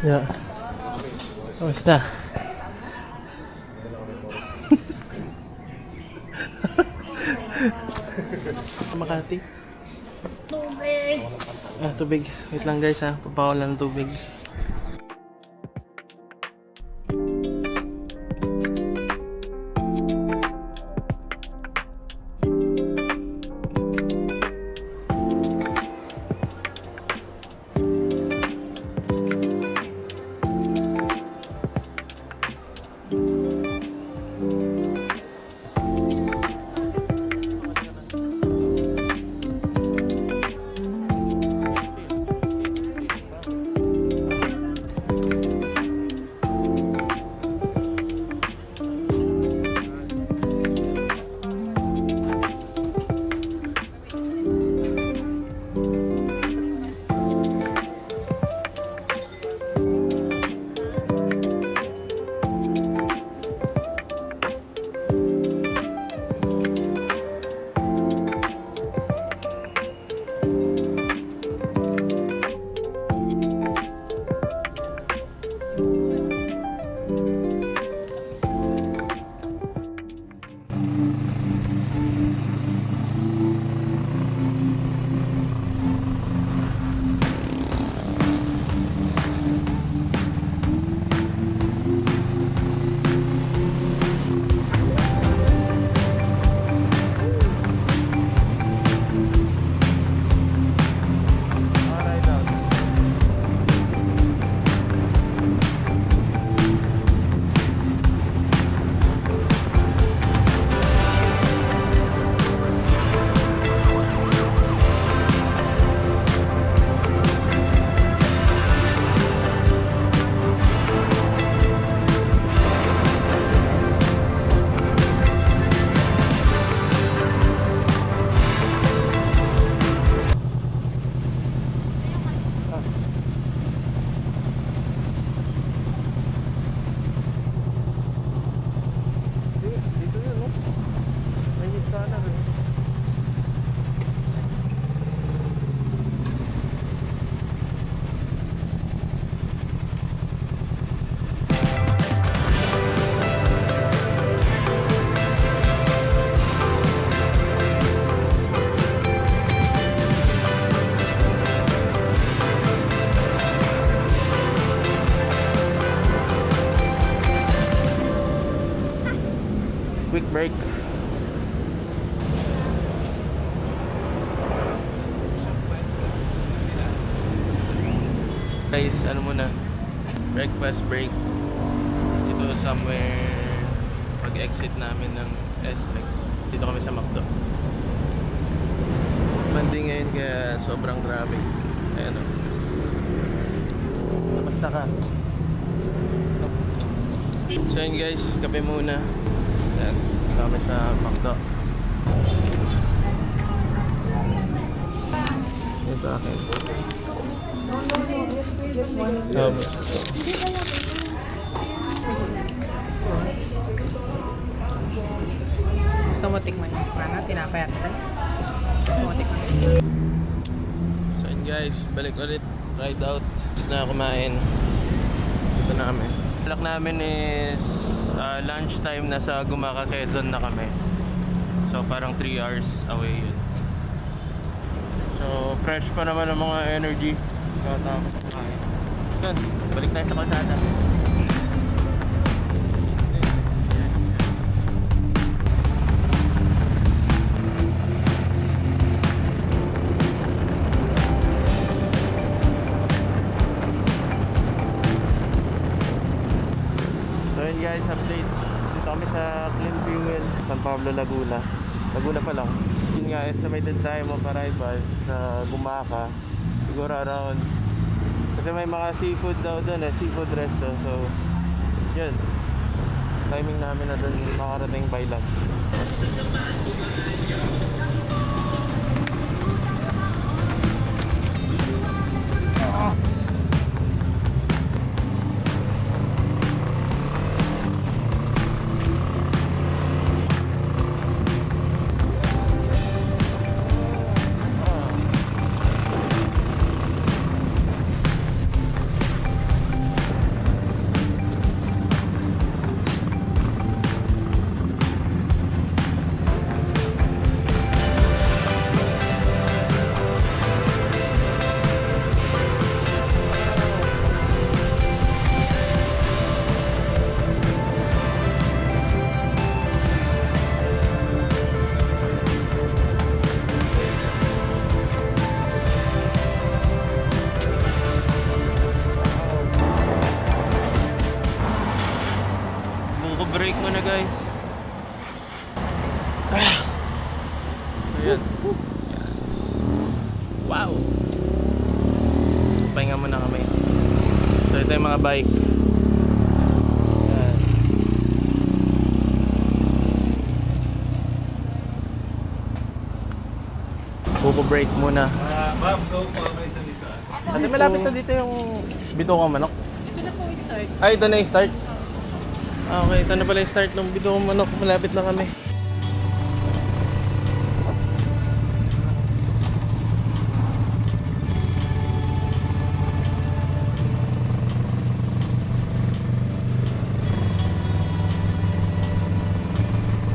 Yeah. Kamusta? Makati. Tubig! Tubig. Wait lang guys ha. Papawal lang ng tubig. Quick break. Guys, ano muna? Breakfast break. Dito somewhere pag-exit namin ng SX. Dito kami sa McDo. Monday ngayon kaya sobrang traffic. Ayan o. Basta ka. So yun guys, kape muna. Ayan, kami sa McDo. Ito akin. Gusto mo tikman yung pana? Tinapay at tayo? Gusto mo tikman? So yun guys, balik ulit. Ride out. Gusto na kumain. Dito na kami. Balak namin is lunch time. Nasa Gumaca, Quezon na kami. So parang 3 hours away yun. So fresh pa naman ang mga energy. Tapos kumain. Yun, balik tayo sa kalsada. Guys, update. Dito kami sa Clean Fuel, San Pablo, Laguna. Laguna pa lang. Yun nga, estimated time of arrival sa Gumaca. Siguro around, kasi may mga seafood daw doon seafood resto. So, yun. Timing namin na doon makarating by land. Buko break mo na guys. So yan. Yes. Wow. Pahinga muna kami. So ito yung mga bike. Yan. Buko break muna. Ma'am, go po kayo sa likod. Ate, malapit na dito yung bituong manok. Ito na po yung start. Ay, ito na yung start. Ah, okay, ito na pala yung start ng bituong manok. Malapit na kami.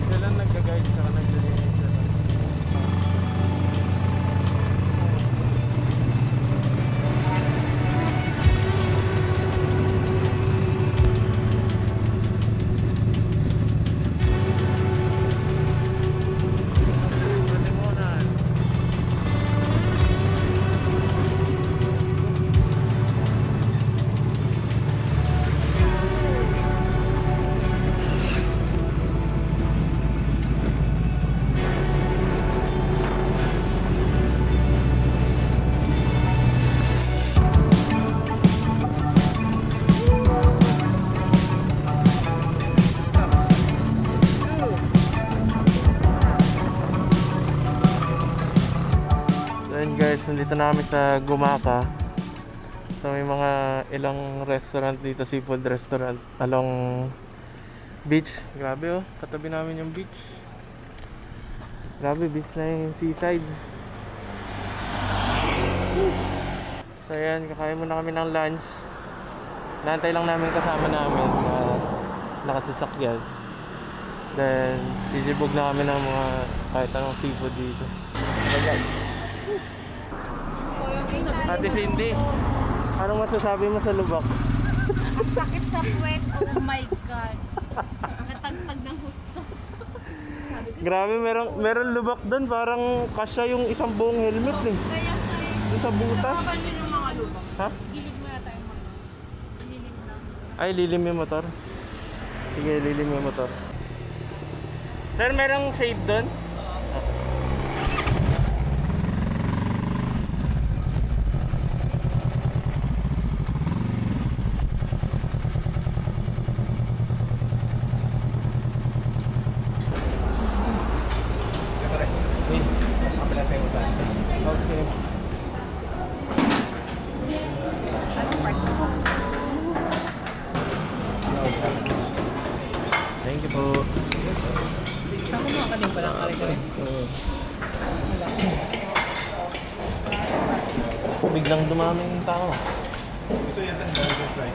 Sila nagka-guide saka naglilinis sila. Malimunan. So yun guys, nandito na kami sa Gumaka. So may mga ilang restaurant dito, seafood restaurant along beach. Grabe oh, katabi namin yung beach. Grabe, beach na yung seaside. So ayan, kakain muna kami ng lunch. Naantay lang namin kasama namin na nakasasakyan. Then sisibog na kami ng mga kahit anong seafood dito. Ayan. Ate Cindy, anong masasabi mo sa lubak? Ang sakit sa puwet. Oh my God. Natagtag ng husto. Grabe, meron lubak doon, parang kasya yung isang buong helmet eh. Kaya Yung sa butas. napapansin yung mga lubak. Ha? Gilid mo yata yung mga lilim lang. Ay, lilim yung motor. Sige, lilim yung motor. Sir, merong shade doon? Okay. Thank you po. Ako mga ka din pala ang kare-kare. Biglang dumaming tao. Ito yan ang burger fry.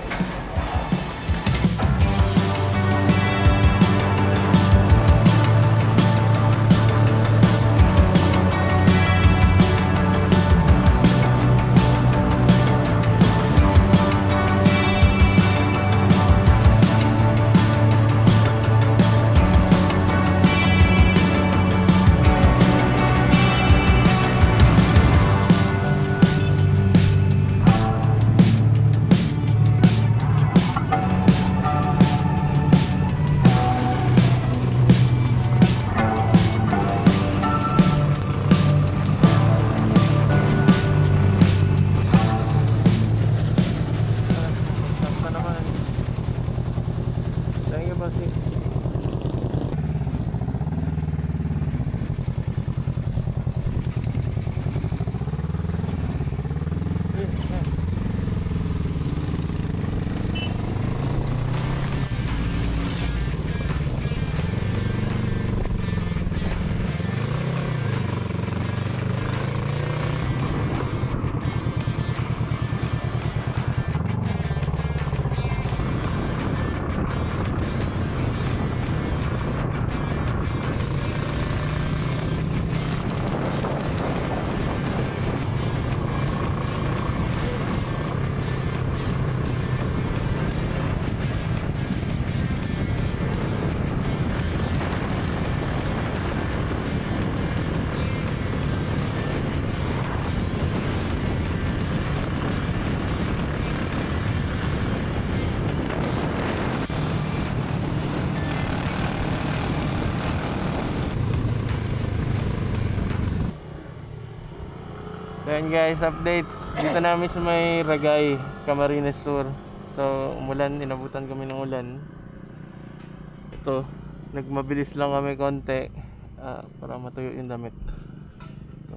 Sarap na naman. Thank you, bossing. So yun guys, update. Dito namin sa may Ragay, Camarines Sur. So umulan, inabutan kami ng ulan. Ito, nagmabilis lang kami konti para matuyo yung damit. Ito.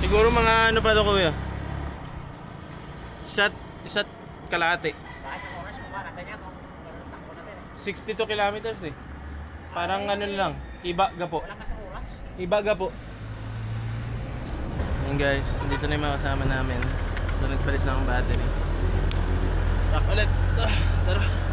Siguro mga ano pa to kuya? Shot kalahati. 62 kilometers eh. Parang ano lang, Ibaga po. Ibaga po. Ayan guys, dito na yung mga kasama namin. So nagpalit lang ang battery. Rock ulit. Tara.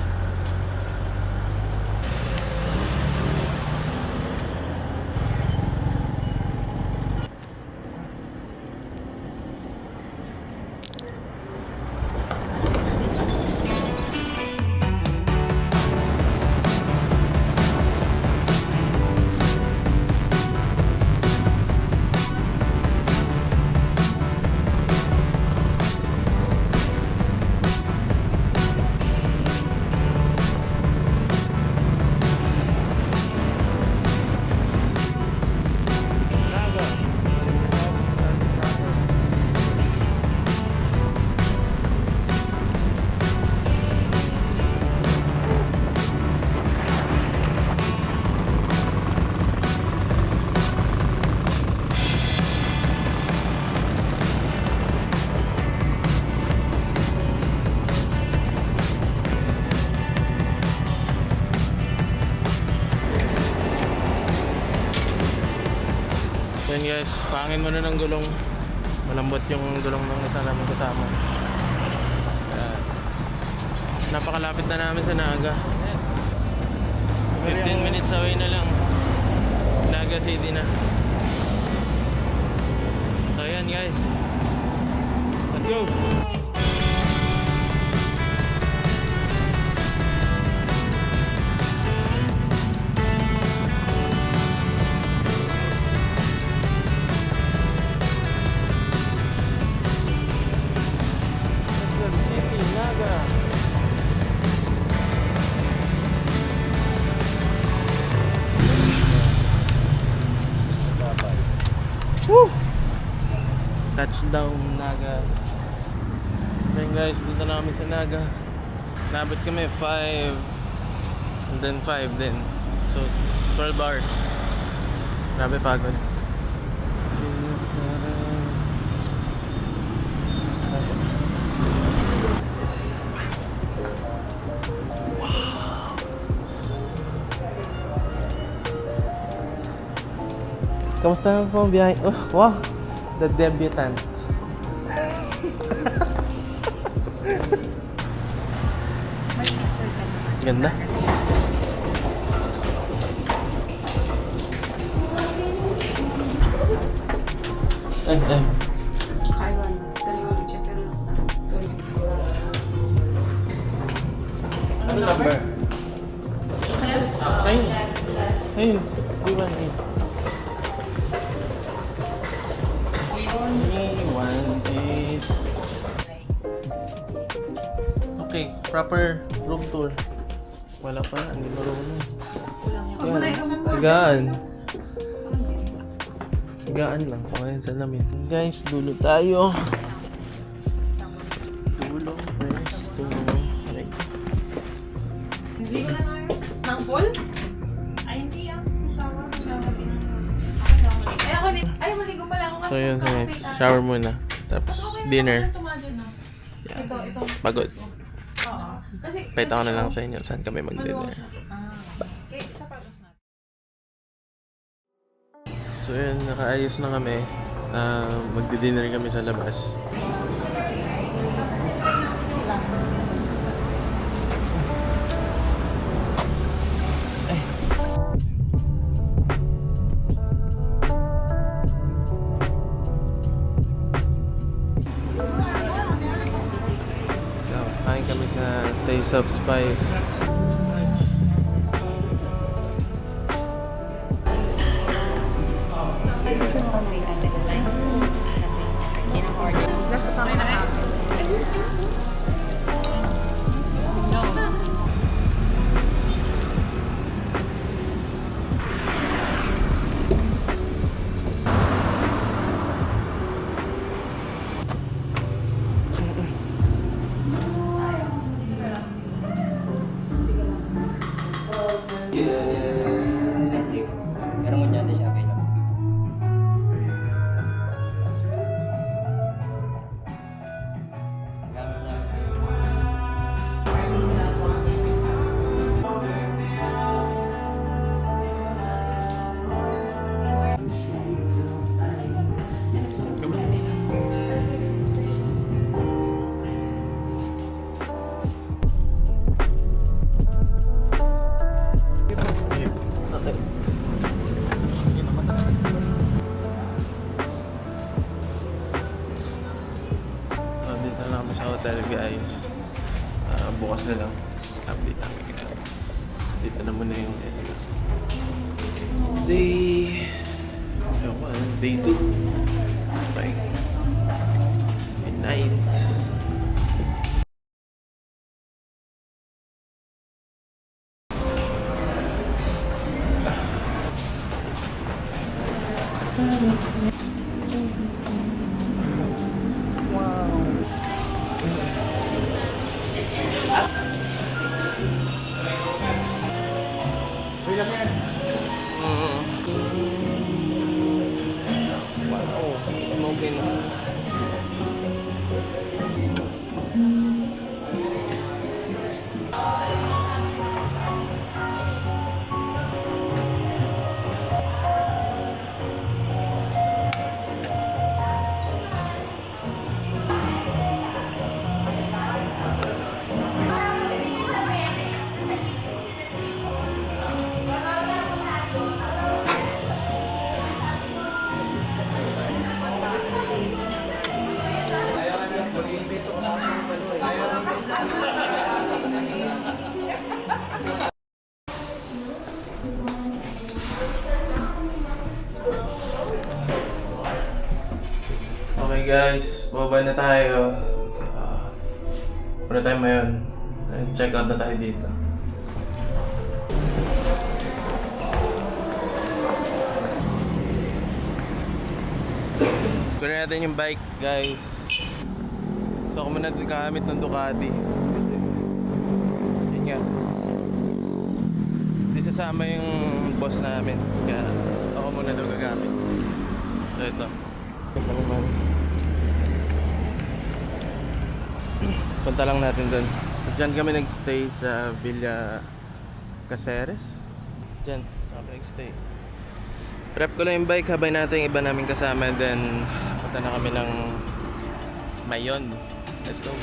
Yan guys, pangin muna ng gulong. Malambot yung gulong ng isa namin kasama. Napakalapit na namin sa Naga. 15 minutes away na lang. Naga City na. So yan guys, let's go! Woo! Touchdown Naga. So yun guys, dito na kami sa Naga. Nabot kami 5 and then 5 din. So 12 hours. Grabe pagod. Kamusta naman po ang biyahe? Oh, wow! The debutant. Ganda. Ay. Kaiwan. Dalawa ko siya pero... Ano number? Ayun. Ayun. 318. 318. Okay, proper room tour. Wala pa, hindi marunong. Higaan. Higaan lang. Okay, salamin. Guys, dulo tayo. Dulo, guys. Dulo. Right. Hindi ko na ngayon. Nang pool? Ay, hindi ah. Shower. Ay, ako din. Ay, maligo pala ako. So yun guys, shower muna. Tapos dinner. Yeah. Ito. Pagod. Oo. Kasi, Pakita ko na lang sa inyo saan kami mag-dinner. Okay, isa pa natin. So yun, nakaayos na kami. Magdi-dinner kami sa labas. Kain kami sa Taste of Spice. Nasa sa akin na kayo. Yes, hindi. Pero ngunyan na siya available. Gamit niya. So, dito na kami sa hotel guys. Bukas na lang. Update namin kayo. Dito na muna yung day... Ewan ko, day 2. Okay. Good night. Wow, smoking. Okay guys, baba na tayo. Muna tayo ngayon. Check out na tayo dito. Kunin natin yung bike guys. So ako muna gagamit ng Ducati. Kasi yun nga. Hindi sasama yung boss namin. Kaya ako muna daw gagamit. So ito. Ito naman. Punta lang natin doon. Diyan kami nagstay sa Villa Caceres. Diyan, kami nagstay. Prep ko lang yung bike habang natin iba namin kasama. And then, punta na kami ng Mayon. Let's go.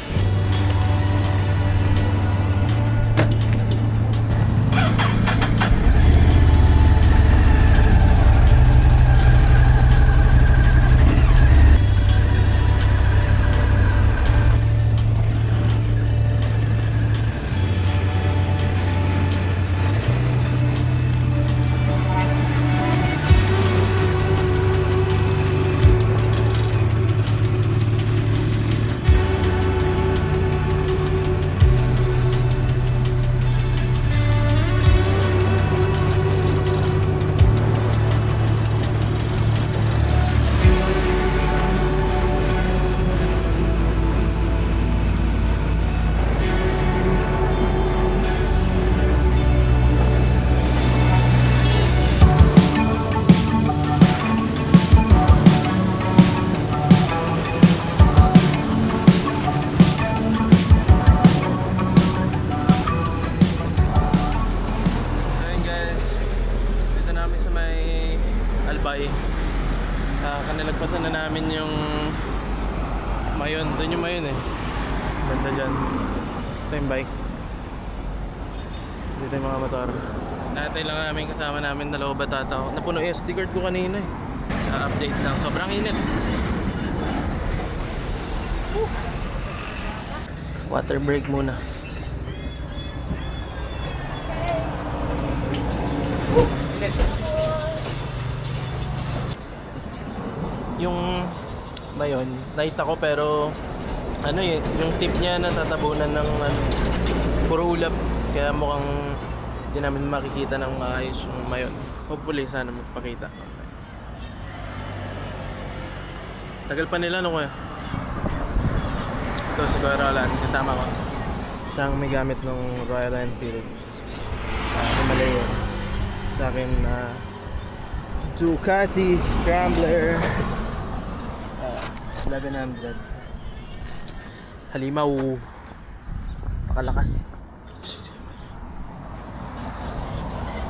Kanilagpasan na namin yung Mayon. Doon yung Mayon eh. Banda dyan. Ito yung bike. Dito yung mga motor. Natay lang namin kasama namin dalawa batata. Napuno yung SD card ko kanina eh. Update lang. Sobrang init. Water break muna. Yung Mayon, nakita ko pero ano yun, yung tip niya natatabunan ng ano, puro ulap. Kaya mukhang hindi namin makikita ng maayos yung Mayon. Hopefully sana magpakita. Tagal pa nila no kuya? Ito si Kuya Roland, kasama ko. Siyang may gamit ng Royal Enfield. Himalayan. Sa akin na Ducati Scrambler 1100. Halimaw. Pakalakas.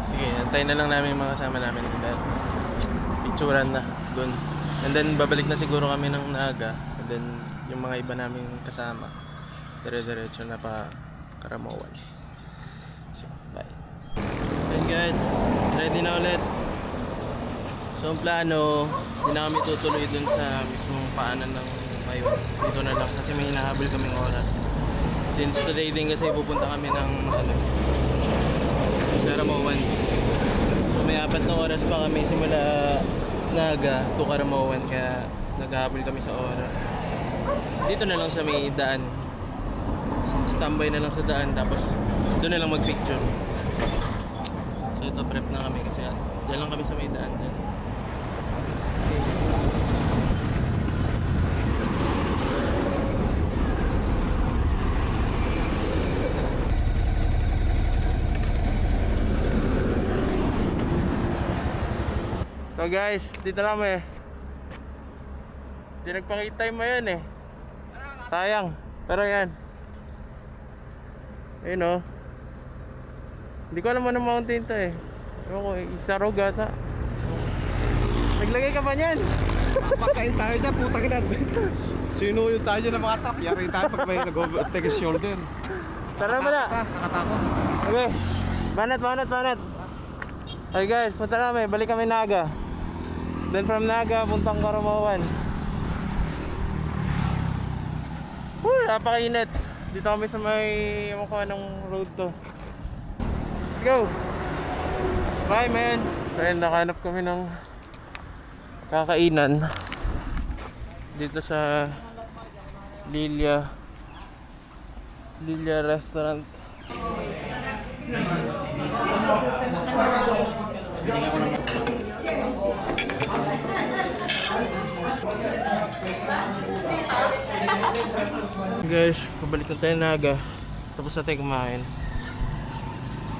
Sige, antayin na lang namin yung mga kasama namin dahil picturean na dun. And then babalik na siguro kami ng Naga. And then yung mga iba naming kasama dire-diretso na pa Karamoan. So, bye. Ayun guys, ready na ulit. So ang plano, hindi na kami tutuloy dun sa mismong paanan ng Mayon. Dito na lang kasi may hinahabol kaming oras. Since today din kasi pupunta kami ng Karamoan. So may 4 na oras pa kami simula Naga to Karamoan, kaya naghahabol kami sa oras. Dito na lang sa may daan. Standby na lang sa daan, tapos doon na lang magpicture. So ito prep na kami kasi dyan lang kami sa may daan dyan. So guys, dito na kami. Hindi nagpakita yung mayan eh. Sayang. Pero yan. Ayun o. Hindi ko alam anong mountain to eh. Ewan ko, Isarog ata. Naglagay ka ba niyan? Pagkain tayo dyan, putang ina. Sinuyod tayo dyan ng mga tap. Yari tayo pag may nag-overtake yung shoulder. Tara ba na? Nakatakot. Okay. Banat. Okay guys, punta na kami. Balik kami Naga. Then from Naga, puntang Karamoan. Napakainit. Dito kami sa may, ewan ko anong road to. Let's go! Bye man! So ayun, nakahanap kami ng kakainan dito sa Lilia Restaurant. Guys, pabalik na tayo Naga. Tapos na tayo kumain.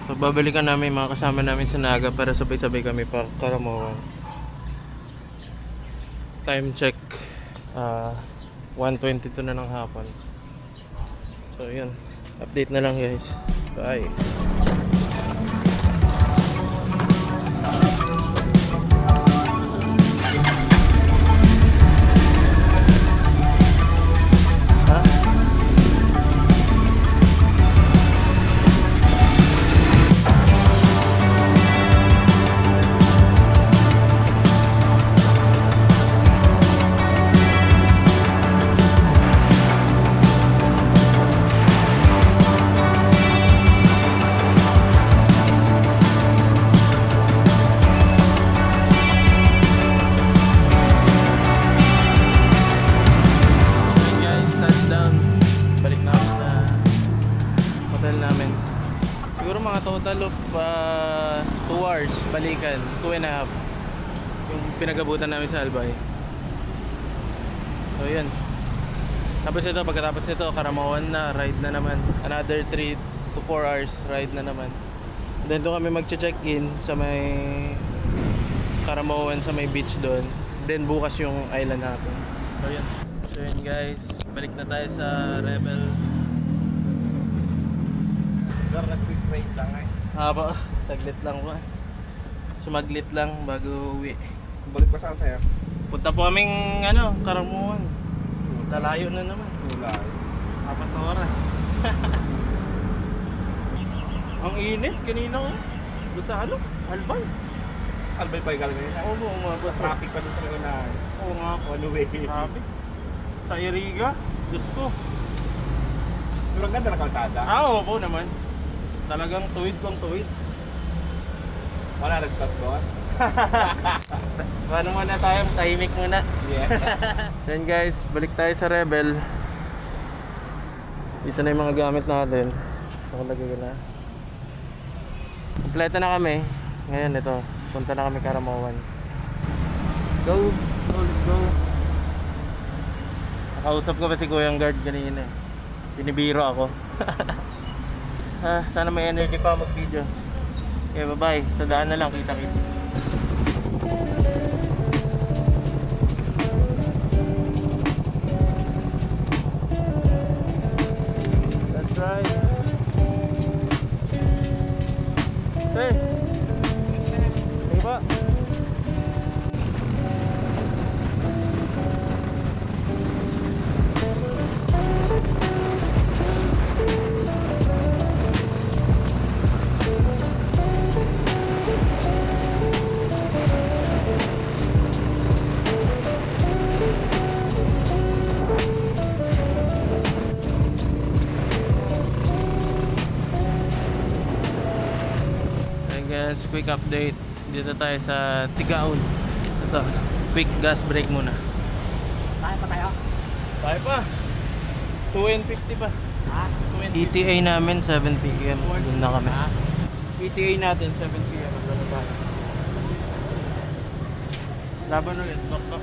So, babalikan namin mga kasama namin sa Naga para sabay-sabay kami pa Karamoan. Time check 1:22 na ng hapon. So yun, update na lang guys. Bye. Total of 2 hours balikan, 2.5 yung pinagabutan namin sa Albay. So yun. Tapos ito, pagkatapos nito Karamoan na, ride na naman. Another 3 to 4 hours ride na naman. Then doon kami magche-check-in sa may Karamoan, sa may beach doon. Then bukas yung island natin. So yun. So yun guys, balik na tayo sa Rebel. Nag-quick trade lang eh. Haba, saglit lang po. Sumaglit lang bago uwi. Balik pa saan sa'yo? Punta po kaming Karamoan. Lalayo na naman. Wala. 4 na oras. Ang init kanina ko. Sa Albay. Albay pa yung galing ngayon. Oo, umabot. Traffic pa dun sa unahan. Oo nga po. Ano way? Traffic. Sa Iriga. Diyos ko. Pero ang ganda ng kalsada. Oo po naman. Talagang tuwid kong tuwid. Wala nag-plus boss. Paano muna tayo? Tahimik muna. Yeah. So yun guys, balik tayo sa Rebel. Dito na yung mga gamit natin. Nakalagay na. Kompleto na kami. Ngayon ito, punta na kami Karamoan. Let's go. Nakausap ko pa si Kuyang Guard kanina. Pinibiro ako. Sana may energy pa mag-video. Okay, bye-bye. Sa daan na lang, kita-kits. That's right. Sir. Sige pa. Hey guys, quick update. Dito tayo sa Tigaon. Ito, quick gas break muna. Kaya pa tayo? Tayo pa. 2:50 pa. Ha? ETA namin 7 PM. Doon na kami. ETA natin 7 PM. Doon na tayo. Laban ulit. Back na.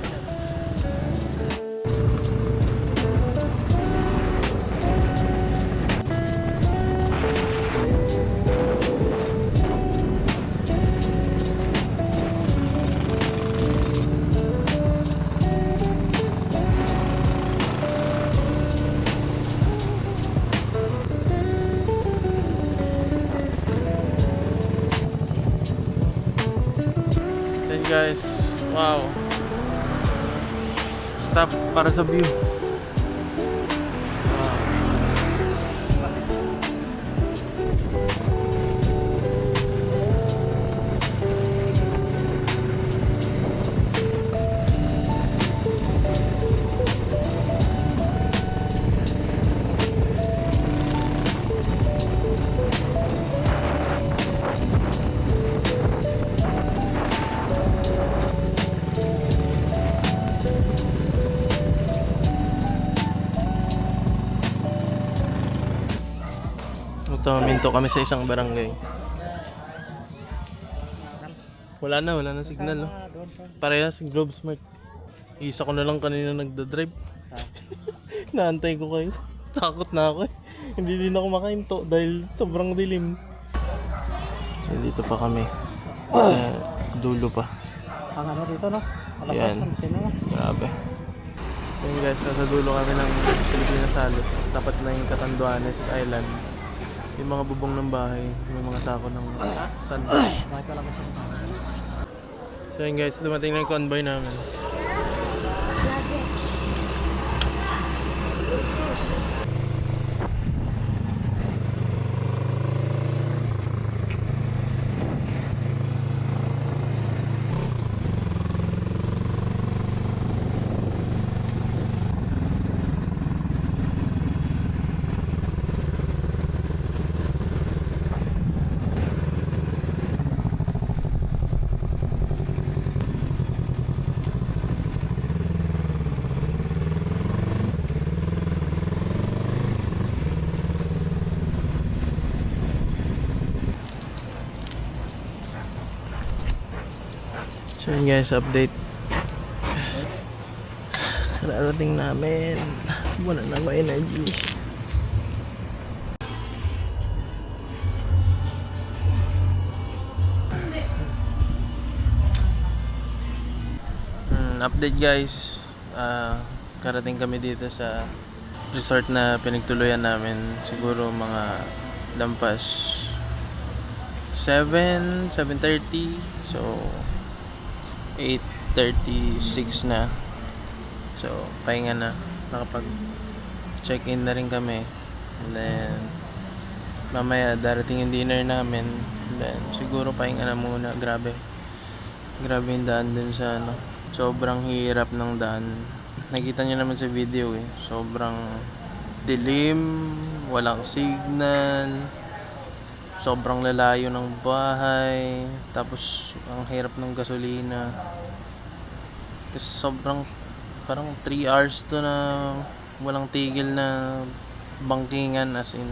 Then guys, wow. Stop para sa view. Wow. Magtaminto kami sa isang barangay. Wala na signal, no? Parehas, Globe Smart. Isa ko na lang kanina nagda-drive. Naantay ko kayo. Takot na ako eh. Hindi din ako makahinto dahil sobrang dilim. Dito pa kami. Sa dulo pa. Ang ano dito, no? Yan. Grabe. Ayun guys, nasa dulo kami ng Pilipinas Salot. Tapat na yung Catanduanes Island. Yung mga bubong ng bahay, yung mga sako ng sand. Bakit wala ko siya? So yun guys, dumating na yung convoy namin. So yun guys, update. Sararating namin. Wala na ako energy. Update guys. Karating kami dito sa resort na pinagtuluyan namin. Siguro mga lampas 7:30. So 8:36 na. So pahinga na. Nakapag check-in na rin kami. And then mamaya darating yung dinner namin. And then siguro pahinga na muna. Grabe yung daan dun sa ano. Sobrang hirap ng daan. Nakita nyo naman sa video eh. Sobrang dilim, walang signal, sobrang lalayo ng bahay, tapos ang hirap ng gasolina. Kasi sobrang parang 3 hours to na walang tigil na bangkingan as in.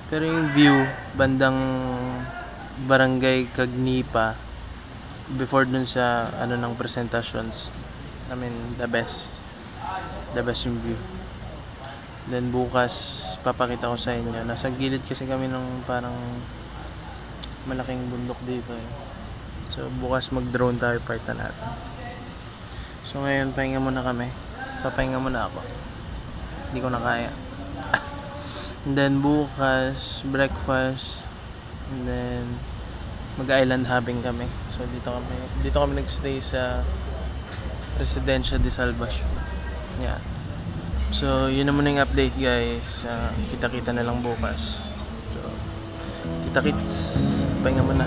Pero yung view bandang Barangay Cagnipa before dun sa ano ng presentations, I mean the best yung view. Then bukas papakita ko sa inyo. Nasa gilid kasi kami ng parang malaking bundok dito eh. So bukas mag-drone tayo, part na natin. So ngayon pahinga muna kami. Papahinga muna ako. Hindi ko na kaya. And then bukas breakfast, and then mag-island hopping kami. So dito kami nagstay sa Residencia de Salvacion. Yeah. So yun naman yung update guys. Kita-kita na lang bukas. So kita-kits. Pahinga muna.